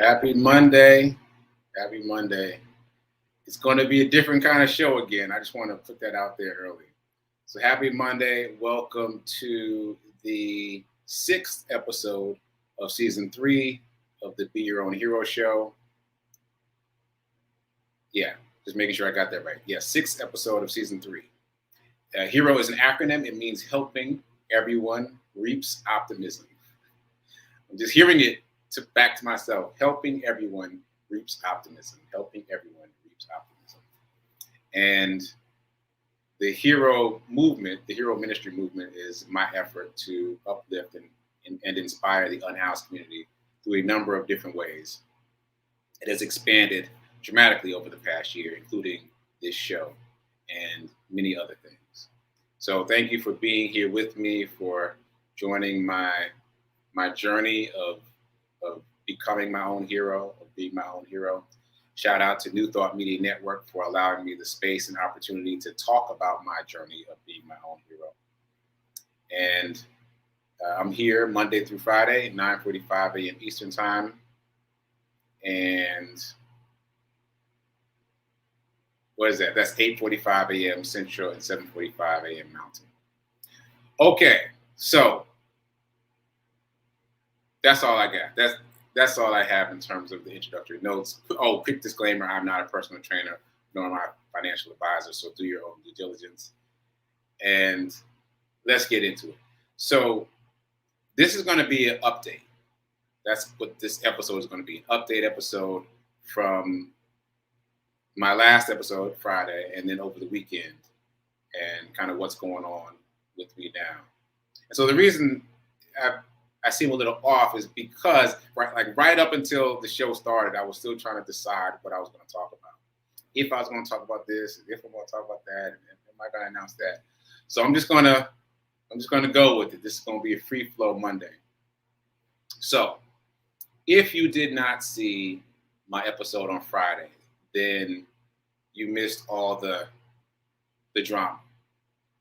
Happy Monday. Happy Monday. It's going to be a different kind of show again. I just want to put that out there early. So, happy Monday. Welcome to the 6th episode of season 3 of the Be Your Own Hero show. Yeah, just making sure I got that right. Yeah, 6th episode of season 3. HERO is an acronym. It means helping everyone reaps optimism. I'm just hearing it back to myself. Helping everyone reaps optimism. Helping everyone reaps optimism. And the HERO movement, the HERO ministry movement, is my effort to uplift and inspire the unhoused community through a number of different ways. It has expanded dramatically over the past year, including this show and many other things. So thank you for being here with me, for joining my journey of becoming my own hero, of being my own hero. Shout out to New Thought Media Network for allowing me the space and opportunity to talk about my journey of being my own hero. And I'm here Monday through Friday, 9:45 a.m. Eastern Time. And what is that? That's 8:45 a.m. Central and 7:45 a.m. Mountain. Okay, so that's all I got. That's all I have in terms of the introductory notes. Oh, quick disclaimer, I'm not a personal trainer, nor am I a financial advisor, so do your own due diligence. And let's get into it. So this is going to be an update. That's what this episode is going to be, an update episode from my last episode, Friday, and then over the weekend, and kind of what's going on with me now. And so the reason I seem a little off is because right up until the show started, I was still trying to decide what I was going to talk about. If I was going to talk about this, if I'm going to talk about that, and am I going to announce that? So I'm just going to go with it. This is going to be a free flow Monday. So if you did not see my episode on Friday, then you missed all the drama.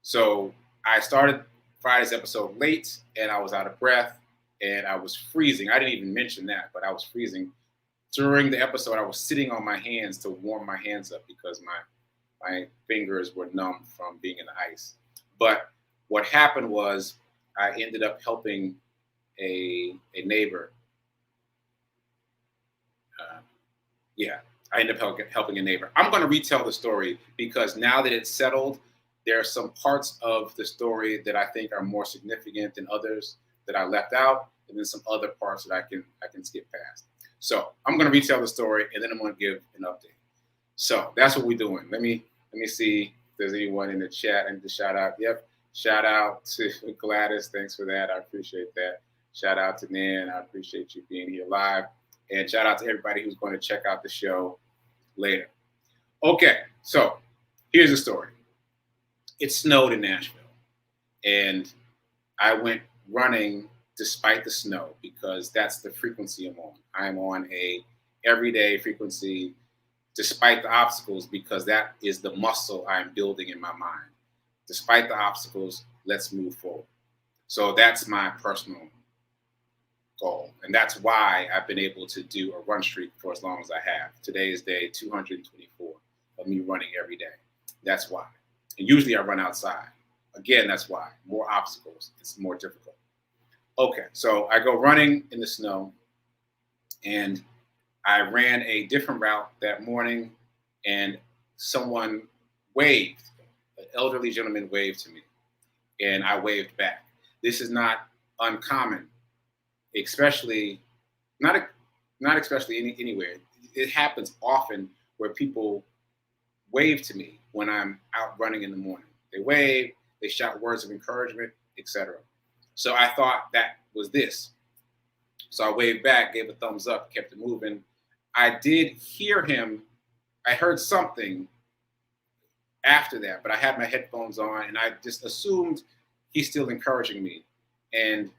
So I started Friday's episode late, and I was out of breath. And I was freezing. I didn't even mention that, but I was freezing. During the episode, I was sitting on my hands to warm my hands up because my fingers were numb from being in the ice. But what happened was I ended up helping a neighbor. I ended up helping a neighbor. I'm going to retell the story because now that it's settled, there are some parts of the story that I think are more significant than others that I left out, and then some other parts that I can skip past. So I'm going to retell the story, and then I'm going to give an update. So that's what we're doing. Let me see if there's anyone in the chat. I need to shout out. Yep, shout out to Gladys. Thanks for that. I appreciate that. Shout out to Nan. I appreciate you being here live. And shout out to everybody who's going to check out the show later. Okay, so here's the story. It snowed in Nashville, and I went running despite the snow because that's the frequency I'm on. I'm on a everyday frequency despite the obstacles because that is the muscle I'm building in my mind. Despite the obstacles, let's move forward. So that's my personal goal. And that's why I've been able to do a run streak for as long as I have. Today is day 224 of me running every day. That's why. And usually I run outside. Again, that's why. More obstacles, it's more difficult. Okay, so I go running in the snow, and I ran a different route that morning, and someone waved. An elderly gentleman waved to me, and I waved back. This is not uncommon, especially, not especially anywhere. It happens often where people wave to me when I'm out running in the morning. They wave, they shout words of encouragement, etc. So I thought that was this. So I waved back, gave a thumbs up, kept it moving. I did hear him. I heard something after that, but I had my headphones on, and I just assumed he's still encouraging me. And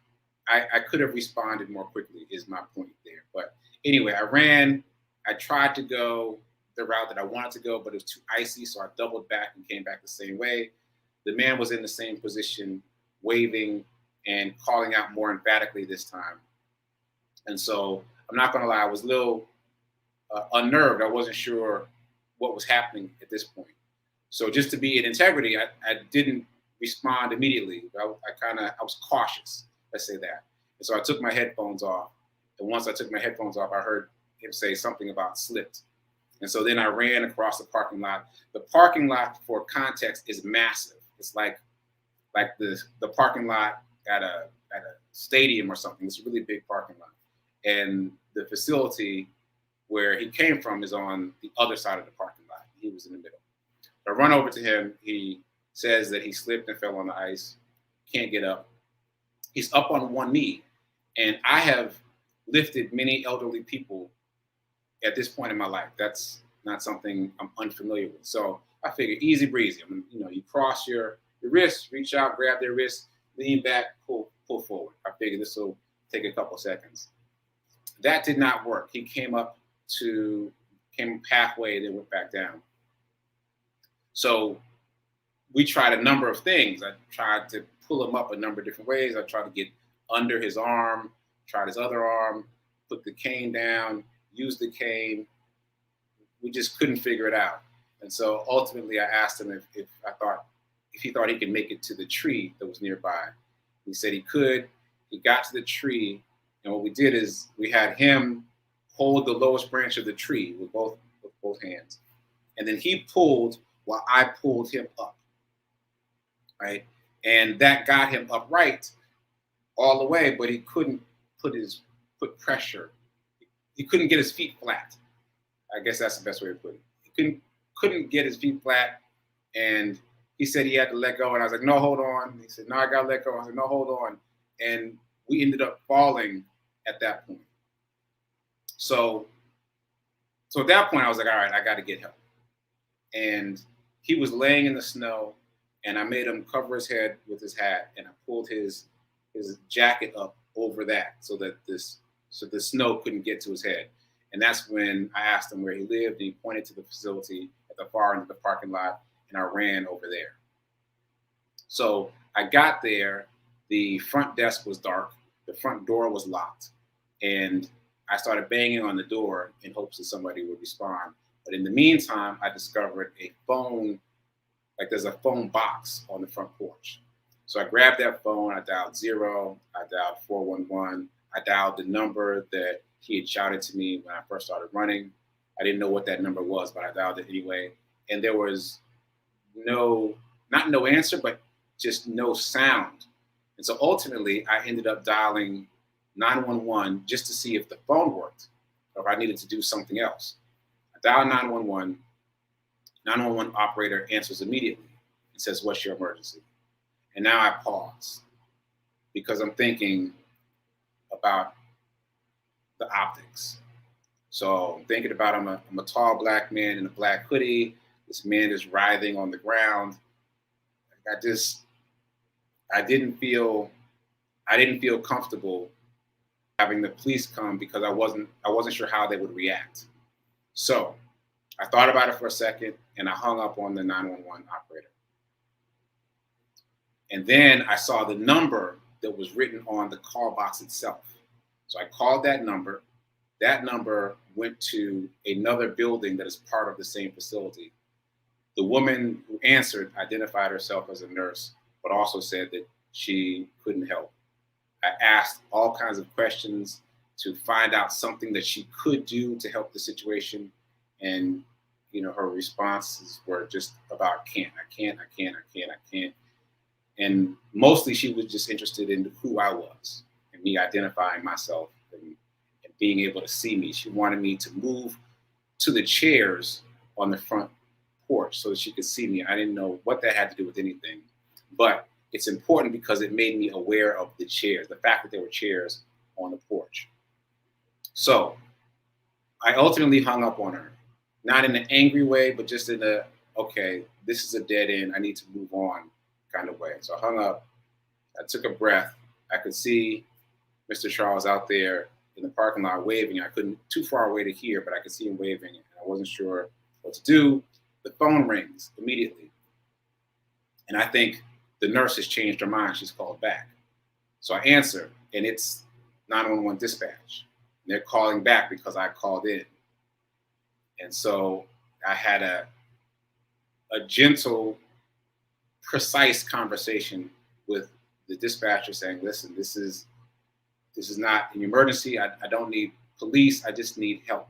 I could have responded more quickly, is my point there. But anyway, I ran. I tried to go the route that I wanted to go, but it was too icy, so I doubled back and came back the same way. The man was in the same position, waving and calling out more emphatically this time. And so I'm not going to lie, I was a little unnerved. I wasn't sure what was happening at this point. So just to be in integrity, I didn't respond immediately. I was cautious, let's say that. And so I took my headphones off. And once I took my headphones off, I heard him say something about slipped. And so then I ran across the parking lot. The parking lot, for context, is massive. It's like the parking lot at a stadium or something. It's a really big parking lot. And the facility where he came from is on the other side of the parking lot. He was in the middle. I run over to him. He says that he slipped and fell on the ice, can't get up. He's up on one knee. And I have lifted many elderly people at this point in my life. That's not something I'm unfamiliar with. So I figured easy breezy. I mean, you cross your wrist, reach out, grab their wrist, lean back, pull forward. I figured this will take a couple seconds. That did not work. He came halfway, then went back down. So we tried a number of things. I tried to pull him up a number of different ways. I tried to get under his arm, tried his other arm, put the cane down, use the cane. We just couldn't figure it out. And so ultimately I asked him if he thought he could make it to the tree that was nearby. He said he could. He got to the tree, and what we did is we had him hold the lowest branch of the tree with both hands. And then he pulled while I pulled him up. Right? And that got him upright all the way, but he couldn't put pressure. He couldn't get his feet flat. I guess that's the best way to put it. He couldn't get his feet flat, and he said he had to let go. And I was like, no, hold on. He said, no, I gotta let go. I said, no, hold on. And we ended up falling at that point. So at that point, I was like, all right, I got to get help. And he was laying in the snow, and I made him cover his head with his hat, and I pulled his jacket up over that so that the snow couldn't get to his head. And that's when I asked him where he lived, and he pointed to the facility at the far end of the parking lot, and I ran over there. So I got there, the front desk was dark, the front door was locked, and I started banging on the door in hopes that somebody would respond. But in the meantime, I discovered a phone, like there's a phone box on the front porch. So I grabbed that phone, I dialed 0, I dialed 411, I dialed the number that he had shouted to me when I first started running. I didn't know what that number was, but I dialed it anyway. And there was not no answer, but just no sound. And so ultimately, I ended up dialing 911 just to see if the phone worked or if I needed to do something else. I dialed 911. 911 operator answers immediately and says, "What's your emergency?" And now I pause because I'm thinking about the optics. So I'm thinking about I'm a tall black man in a black hoodie. This man is writhing on the ground. I didn't feel comfortable having the police come because I wasn't sure how they would react. So I thought about it for a second and I hung up on the 911 operator. And then I saw the number that was written on the call box itself. So I called that number. That number went to another building that is part of the same facility. The woman who answered identified herself as a nurse, but also said that she couldn't help. I asked all kinds of questions to find out something that she could do to help the situation. And, her responses were just about I can't. And mostly she was just interested in who I was and me identifying myself and being able to see me. She wanted me to move to the chairs on the front porch so that she could see me. I didn't know what that had to do with anything, but it's important because it made me aware of the chairs, the fact that there were chairs on the porch. So I ultimately hung up on her, not in an angry way, but just in a, okay, this is a dead end, I need to move on kind of way. So I hung up, I took a breath. I could see Mr. Charles out there in the parking lot waving. I couldn't too far away to hear, but I could see him waving. And I wasn't sure what to do. The phone rings immediately. And I think the nurse has changed her mind. She's called back. So I answer, and it's 911 dispatch. they're calling back because I called in. And so I had a gentle, precise conversation with the dispatcher saying, listen, this is not an emergency. I don't need police. I just need help.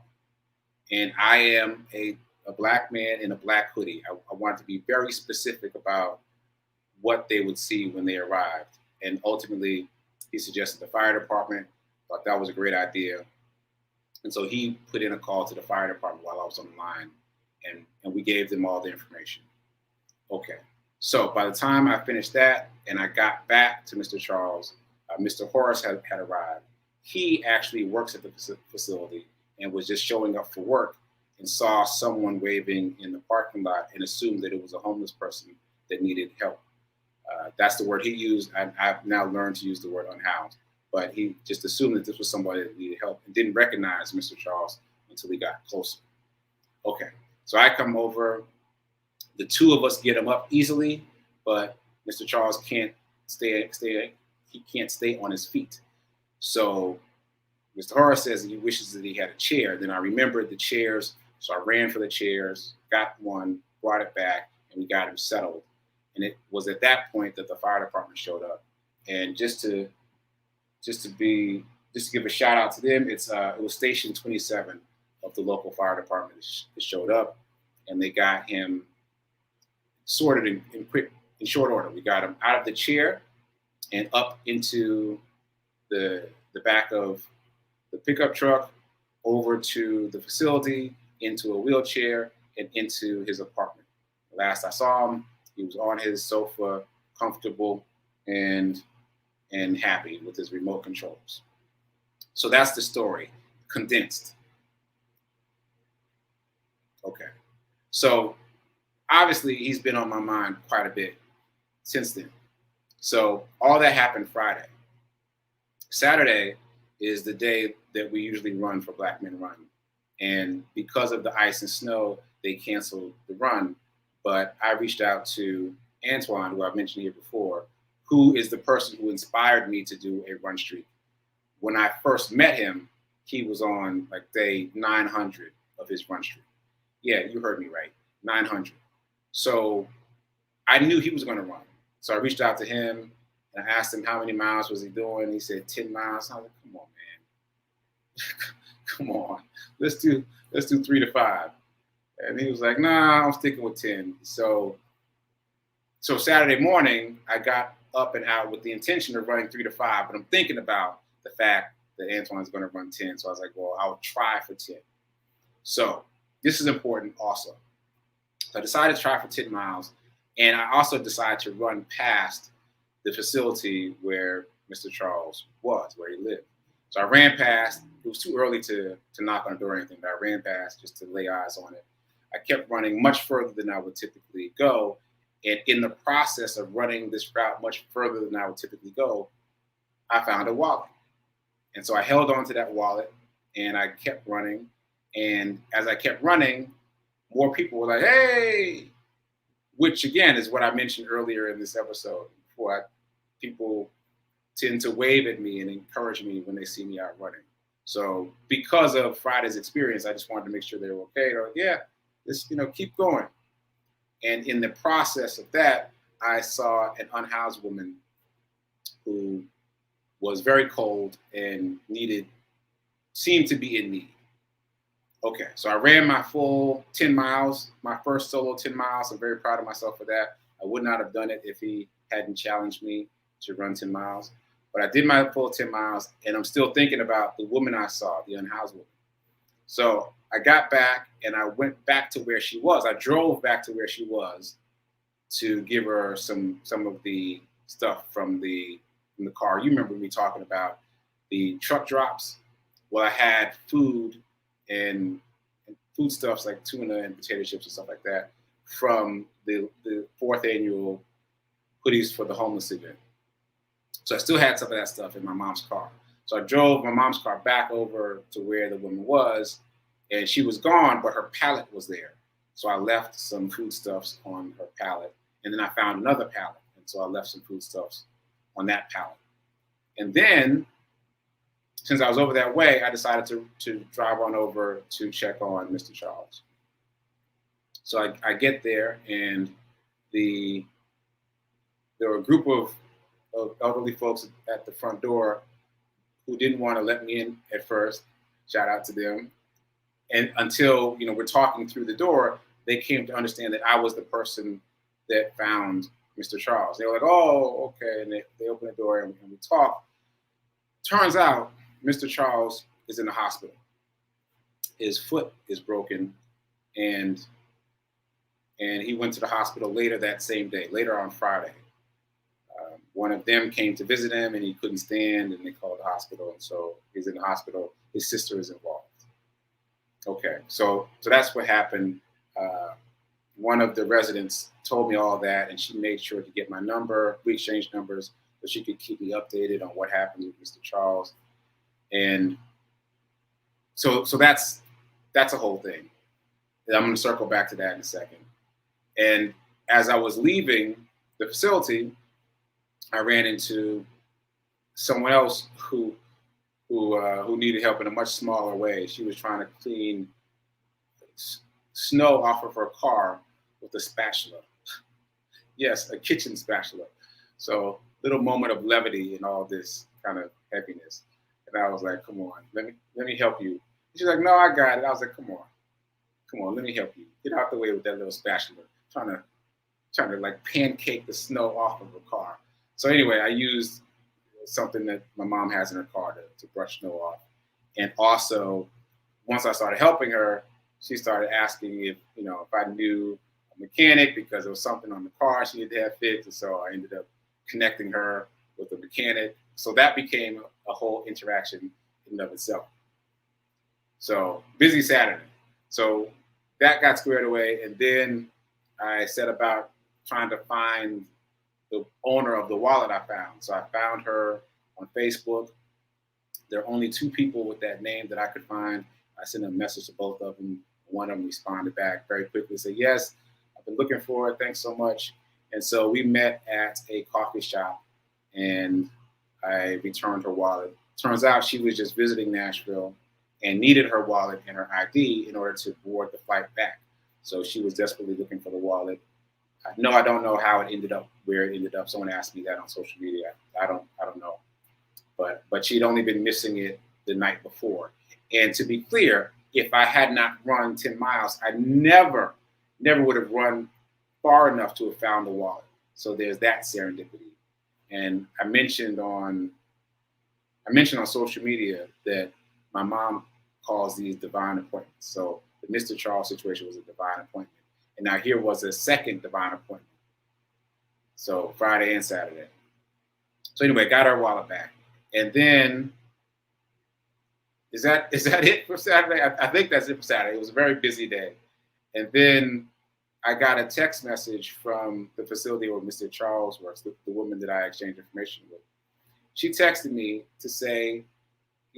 And I am a black man in a black hoodie. I wanted to be very specific about what they would see when they arrived. And ultimately, he suggested the fire department. Thought that was a great idea. And so he put in a call to the fire department while I was on the line, and we gave them all the information. Okay. So by the time I finished that and I got back to Mr. Charles, Mr. Horace had arrived. He actually works at the facility and was just showing up for work and saw someone waving in the parking lot and assumed that it was a homeless person that needed help. That's the word he used. I've now learned to use the word unhoused. But he just assumed that this was somebody that needed help and didn't recognize Mr. Charles until he got closer. Okay, so I come over. The two of us get him up easily, but Mr. Charles can't stay. He can't stay on his feet. So Mr. Horace says he wishes that he had a chair. Then I remembered the chairs, so I ran for the chairs, got one, brought it back, and we got him settled. And it was at that point that the fire department showed up. And just to give a shout out to them, it was Station 27 of the local fire department that showed up, and they got him sorted in short order. We got him out of the chair and up into the back of the pickup truck, over to the facility, into a wheelchair, and into his apartment. Last I saw him, he was on his sofa, comfortable and happy with his remote controls. So that's the story, condensed. Okay. So obviously he's been on my mind quite a bit since then. So all that happened Friday. Saturday is the day that we usually run for Black Men Run. And because of the ice and snow, they canceled the run. But I reached out to Antoine, who I've mentioned here before, who is the person who inspired me to do a run streak. When I first met him, he was on like day 900 of his run streak. Yeah, you heard me right, 900. So I knew he was going to run. So I reached out to him and I asked him how many miles was he doing. He said 10 miles. I was like, come on, man. Come on. Let's do 3 to 5. And he was like, nah, I'm sticking with 10. So Saturday morning, I got up and out with the intention of running 3 to 5, but I'm thinking about the fact that Antoine's going to run 10. So I was like, well, I'll try for 10. So this is important also. So I decided to try for 10 miles. And I also decided to run past the facility where Mr. Charles was, where he lived. So I ran past. It was too early to knock on the door or anything, but I ran past just to lay eyes on it. I kept running much further than I would typically go. And in the process of running this route much further than I would typically go, I found a wallet. And so I held on to that wallet and I kept running. And as I kept running, more people were like, hey, which again is what I mentioned earlier in this episode. People tend to wave at me and encourage me when they see me out running. So because of Friday's experience, I just wanted to make sure they were okay. Or yeah, just keep going. And in the process of that, I saw an unhoused woman who was very cold and seemed to be in need. Okay, so I ran my full 10 miles, my first solo 10 miles. I'm very proud of myself for that. I would not have done it if he hadn't challenged me to run 10 miles. But I did my full 10 miles, and I'm still thinking about the woman I saw, the unhoused woman. So I got back, and I went back to where she was. I drove back to where she was to give her some of the stuff from the car. You remember me talking about the truck drops? Well, I had food and foodstuffs like tuna and potato chips and stuff like that from the 4th annual Hoodies for the Homeless event. So I still had some of that stuff in my mom's car. So I drove my mom's car back over to where the woman was, and she was gone, but her pallet was there. So I left some foodstuffs on her pallet, and then I found another pallet, and so I left some foodstuffs on that pallet. And then since I was over that way, I decided to drive on over to check on Mr. Charles. So I get there, and there were a group of elderly folks at the front door who didn't want to let me in at first. Shout out to them. And until we're talking through the door, they came to understand that I was the person that found Mr. Charles. They were like, "Oh, okay," and they opened the door and we talked. Turns out, Mr. Charles is in the hospital. His foot is broken, and he went to the hospital later that same day, later on Friday. One of them came to visit him, and he couldn't stand, and they called the hospital, and so he's in the hospital. His sister is involved. Okay, so that's what happened. One of the residents told me all that, and she made sure to get my number. We exchanged numbers so she could keep me updated on what happened with Mr. Charles. And so that's a whole thing. And I'm going to circle back to that in a second. And as I was leaving the facility, I ran into someone else who needed help in a much smaller way. She was trying to clean snow off of her car with a spatula. Yes, a kitchen spatula. So little moment of levity in all this kind of heaviness. And I was like, "Come on, let me help you." She's like, "No, I got it." I was like, come on, let me help you. Get out the way with that little spatula. Trying to like pancake the snow off of her car. So anyway, I used something that my mom has in her car to brush snow off. And also, once I started helping her, she started asking if I knew a mechanic, because there was something on the car she needed to have fixed. And so I ended up connecting her with a mechanic. So that became a whole interaction in and of itself. So busy Saturday. So that got squared away. And then I set about trying to find the owner of the wallet I found. So I found her on Facebook. There are only 2 people with that name that I could find. I sent a message to both of them. One of them responded back very quickly, said, "Yes, I've been looking for it. Thanks so much." And so we met at a coffee shop, and I returned her wallet. Turns out she was just visiting Nashville and needed her wallet and her ID in order to board the flight back. So she was desperately looking for the wallet. No, I don't know how it ended up where it ended up. Someone asked me that on social media. I don't know. But she'd only been missing it the night before. And to be clear, if I had not run 10 miles, I never would have run far enough to have found the wallet. So there's that serendipity. And I mentioned on social media that my mom calls these divine appointments. So the Mr. Charles situation was a divine appointment. And now here was a second divine appointment. So Friday and Saturday. So anyway, got our wallet back. And then, is that it for Saturday? I think that's it for Saturday. It was a very busy day. And then I got a text message from the facility where Mr. Charles works, the woman that I exchanged information with. She texted me to say,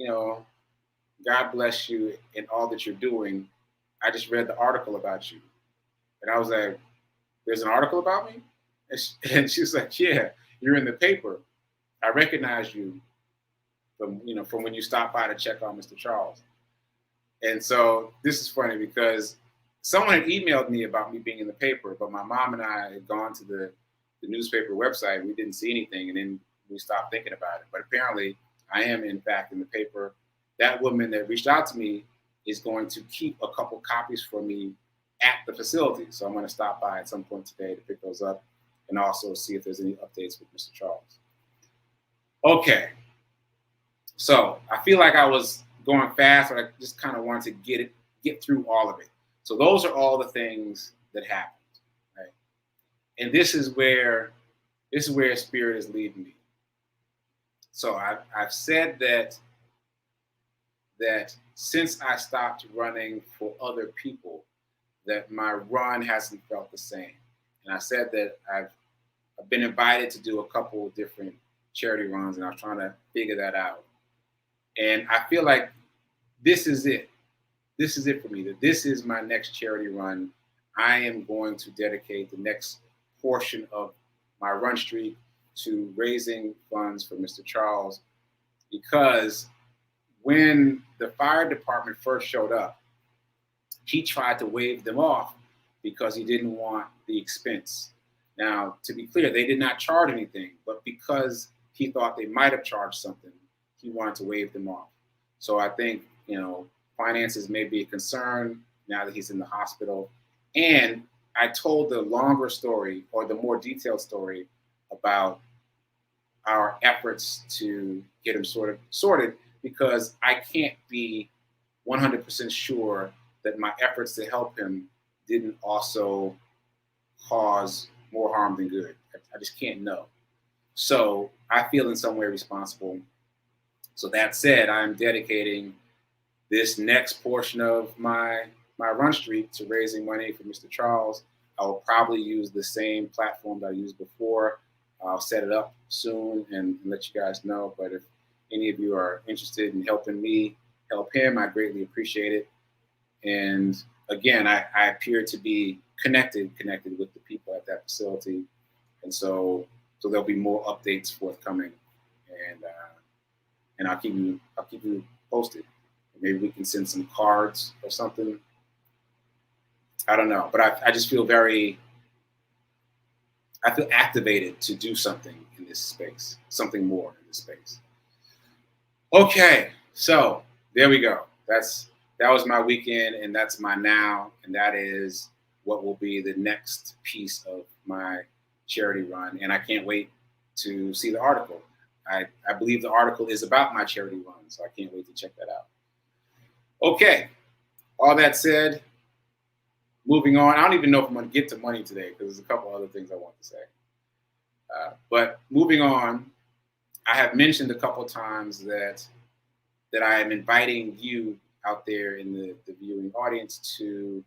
"God bless you in all that you're doing. I just read the article about you." And I was like, "There's an article about me?" And she was like, "Yeah, you're in the paper. I recognize you from when you stopped by to check on Mr. Charles." And so this is funny because someone had emailed me about me being in the paper, but my mom and I had gone to the newspaper website. And we didn't see anything, and then we stopped thinking about it. But apparently, I am in fact in the paper. That woman that reached out to me is going to keep a couple copies for me at the facility. So I'm going to stop by at some point today to pick those up and also see if there's any updates with Mr. Charles. Okay. So I feel like I was going fast, but I just kind of wanted to get through all of it. So those are all the things that happened, right? And this is where Spirit is leading me. So I've said that since I stopped running for other people, that my run hasn't felt the same. And I said that I've been invited to do a couple of different charity runs, and I'm trying to figure that out. And I feel like this is it. This is it for me. That this is my next charity run. I am going to dedicate the next portion of my run streak to raising funds for Mr. Charles, because when the fire department first showed up, he tried to wave them off because he didn't want the expense. Now, to be clear, they did not charge anything, but because he thought they might have charged something, he wanted to wave them off. So I think, finances may be a concern now that he's in the hospital. And I told the longer story, or the more detailed story, about our efforts to get him sorted, because I can't be 100% sure that my efforts to help him didn't also cause more harm than good. I just can't know. So I feel in some way responsible. So that said, I'm dedicating this next portion of my run streak to raising money for Mr. Charles. I will probably use the same platform that I used before. I'll set it up soon and let you guys know. But if any of you are interested in helping me help him, I greatly appreciate it. And again, I appear to be connected with the people at that facility. And so there'll be more updates forthcoming. And I'll keep you posted. Maybe we can send some cards or something. I don't know, but I just feel I feel activated to do something in this space, something more in this space. Okay, so there we go. That was my weekend, and that's my now, and that is what will be the next piece of my charity run. And I can't wait to see the article. I believe the article is about my charity run, so I can't wait to check that out. Okay, all that said, moving on. I don't even know if I'm going to get to money today because there's a couple other things I want to say. But moving on, I have mentioned a couple times that I am inviting you out there in the viewing audience to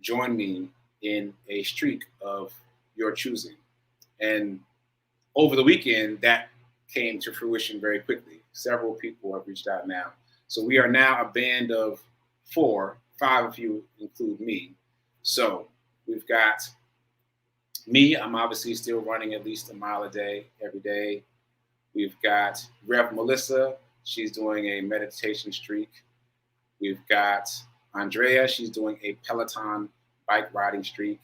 join me in a streak of your choosing. And over the weekend, that came to fruition very quickly. Several people have reached out now. So we are now a band of 4, 5 if you include me. So we've got me. I'm obviously still running at least a mile a day, every day. We've got Rev Melissa. She's doing a meditation streak. We've got Andrea. She's doing a Peloton bike riding streak.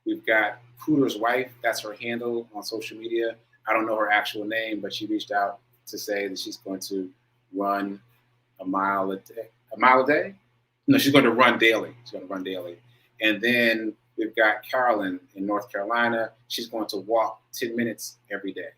We've got Cooter's wife. That's her handle on social media. I don't know her actual name, but she reached out to say that she's going to run a mile a day. A mile a day? No, she's going to run daily. She's going to run daily. And then we've got Carolyn in North Carolina. She's going to walk 10 minutes every day.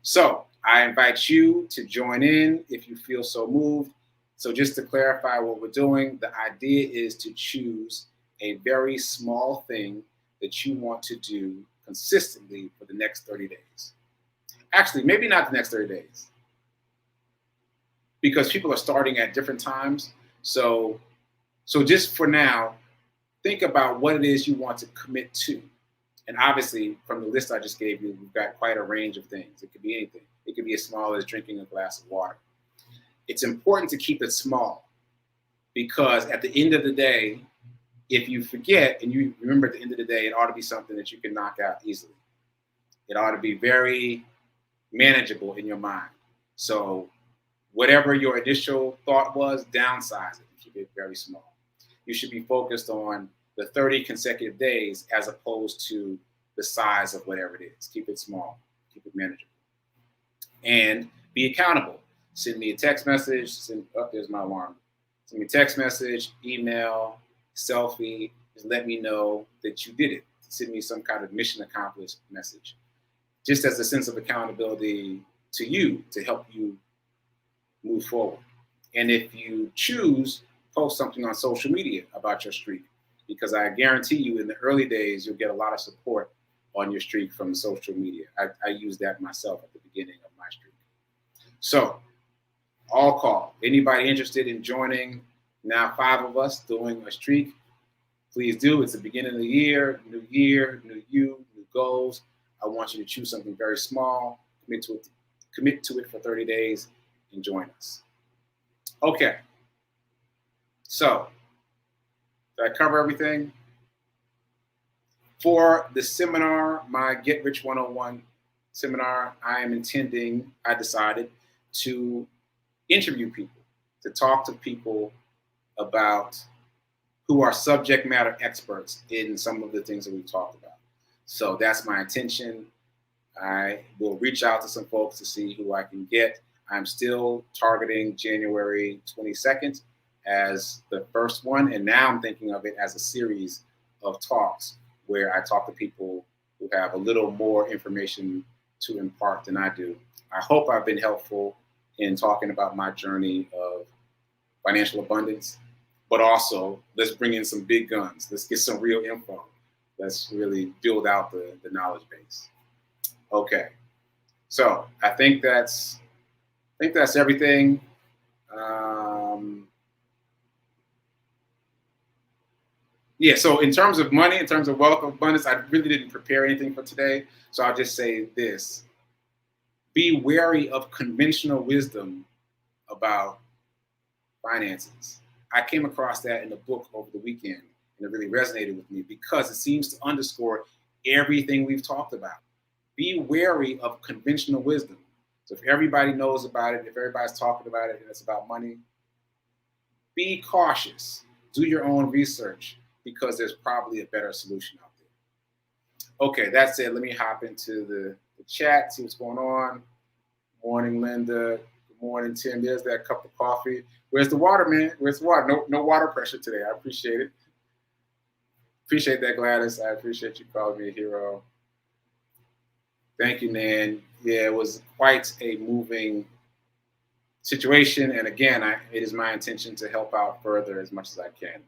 So I invite you to join in if you feel so moved. So just to clarify what we're doing, the idea is to choose a very small thing that you want to do consistently for the next 30 days. Actually, maybe not the next 30 days, because people are starting at different times. So just for now, think about what it is you want to commit to. And obviously, from the list I just gave you, we've got quite a range of things. It could be anything. It could be as small as drinking a glass of water. It's important to keep it small, because at the end of the day, if you forget and you remember at the end of the day, it ought to be something that you can knock out easily. It ought to be very manageable in your mind. So whatever your initial thought was, downsize it and keep it very small. You should be focused on the 30 consecutive days as opposed to the size of whatever it is. Keep it small, keep it manageable. And be accountable. Send me a text message. There's my alarm. Send me a text message, email, selfie. Just let me know that you did it. Send me some kind of mission accomplished message. Just as a sense of accountability to you, to help you move forward. And if you choose, post something on social media about your streak, because I guarantee you in the early days, you'll get a lot of support on your streak from social media. I use that myself at the beginning of my streak. So all call. Anybody interested in joining now 5 of us doing a streak, please do. It's the beginning of the year, new you, new goals. I want you to choose something very small, commit to it for 30 days, and join us. Okay. So, did I cover everything? For the seminar, my Get Rich 101 seminar, I decided to interview people, to talk to people about who are subject matter experts in some of the things that we've talked about. So that's my intention. I will reach out to some folks to see who I can get. I'm still targeting January 22nd as the first one. And now I'm thinking of it as a series of talks where I talk to people who have a little more information to impart than I do. I hope I've been helpful in talking about my journey of financial abundance, but also let's bring in some big guns. Let's get some real info. Let's really build out the knowledge base. Okay, so I think that's everything. Yeah, so in terms of money, in terms of wealth abundance, I really didn't prepare anything for today. So I'll just say this. Be wary of conventional wisdom about finances. I came across that in a book over the weekend, and it really resonated with me because it seems to underscore everything we've talked about. Be wary of conventional wisdom. So if everybody knows about it, if everybody's talking about it and it's about money, be cautious. Do your own research because there's probably a better solution out there. Okay, that's it. Let me hop into the chat, see what's going on. Morning, Linda. Good morning, Tim. There's that cup of coffee. Where's the water, man? Where's the water? No water pressure today. I appreciate it. Appreciate that, Gladys. I appreciate you calling me a hero. Thank you, Nan. Yeah, it was quite a moving situation. And again, it is my intention to help out further as much as I can.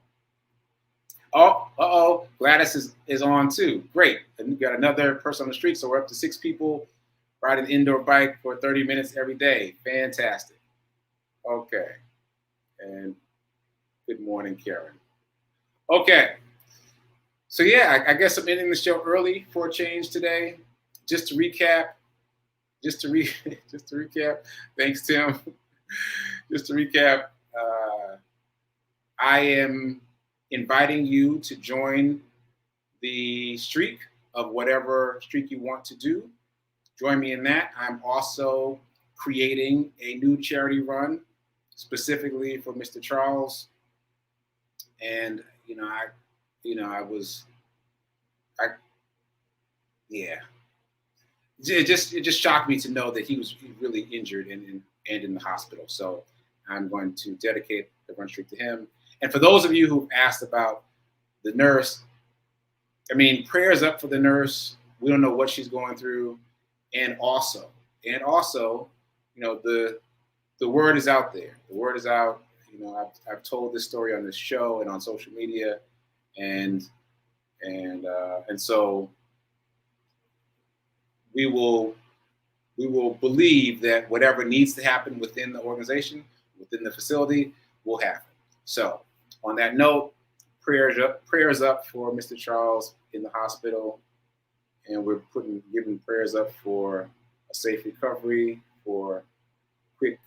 Oh, Gladys is on too. Great. And we got another person on the street. So we're up to 6 people riding an indoor bike for 30 minutes every day. Fantastic. Okay. And good morning, Karen. Okay. So yeah, I guess I'm ending the show early for a change today. Just to recap. Thanks, Tim. Just to recap, I am inviting you to join the streak of whatever streak you want to do. Join me in that. I'm also creating a new charity run specifically for Mr. Charles. And it just shocked me to know that he was really injured and in the hospital. So I'm going to dedicate the run streak to him. And for those of you who've asked about the nurse, I mean, prayers up for the nurse. We don't know what she's going through. And also, the word is out there. The word is out. I've told this story on this show and on social media, and so we will believe that whatever needs to happen within the organization, within the facility, will happen. So on that note, prayers up for Mr. Charles in the hospital, and we're giving prayers up for a safe recovery, for quick,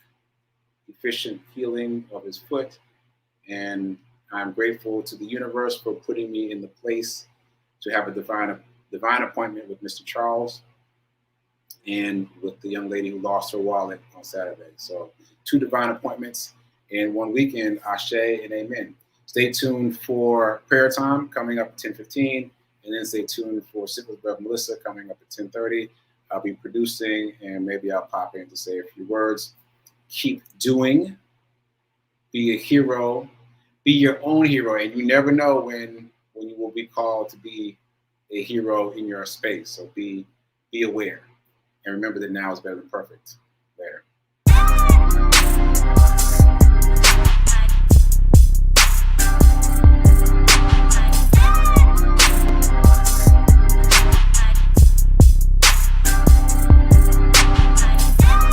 efficient healing of his foot. And I'm grateful to the universe for putting me in the place to have a divine appointment with Mr. Charles and with the young lady who lost her wallet on Saturday. So 2 divine appointments in 1 weekend. Ashe and amen. Stay tuned for prayer time coming up at 10:15, and then stay tuned for Sit with Rev Melissa coming up at 10:30. I'll be producing, and maybe I'll pop in to say a few words. Keep doing. Be a hero. Be your own hero, and you never know when you will be called to be a hero in your space. So be aware, and remember that now is better than perfect.